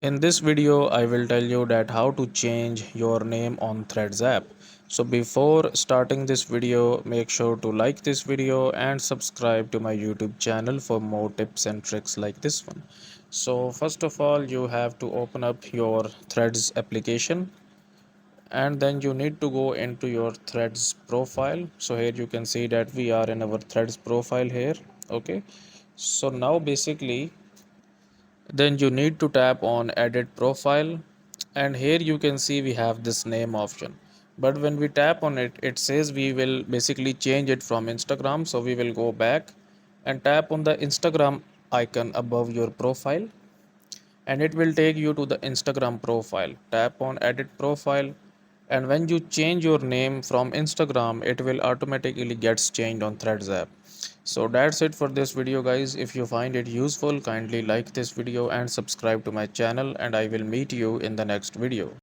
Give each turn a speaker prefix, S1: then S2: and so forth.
S1: In this video, I will tell you that how to change your name on Threads app. So before starting this video, make sure to like this video and subscribe to my YouTube channel for more tips and tricks like this one. So first of all, you have to open up your Threads application and then you need to go into your Threads profile. So here you can see that we are in our Threads profile here. Okay. So now basically then you need to tap on edit profile, and here you can see we have this name option. But when we tap on it, it says we will basically change it from Instagram. So we will go back and tap on the Instagram icon above your profile, and it will take you to the Instagram profile. Tap on edit profile, and when you change your name from Instagram, it will automatically gets changed on Threads app. So that's it for this video guys. If you find it useful, kindly like this video and subscribe to my channel, and I will meet you in the next video.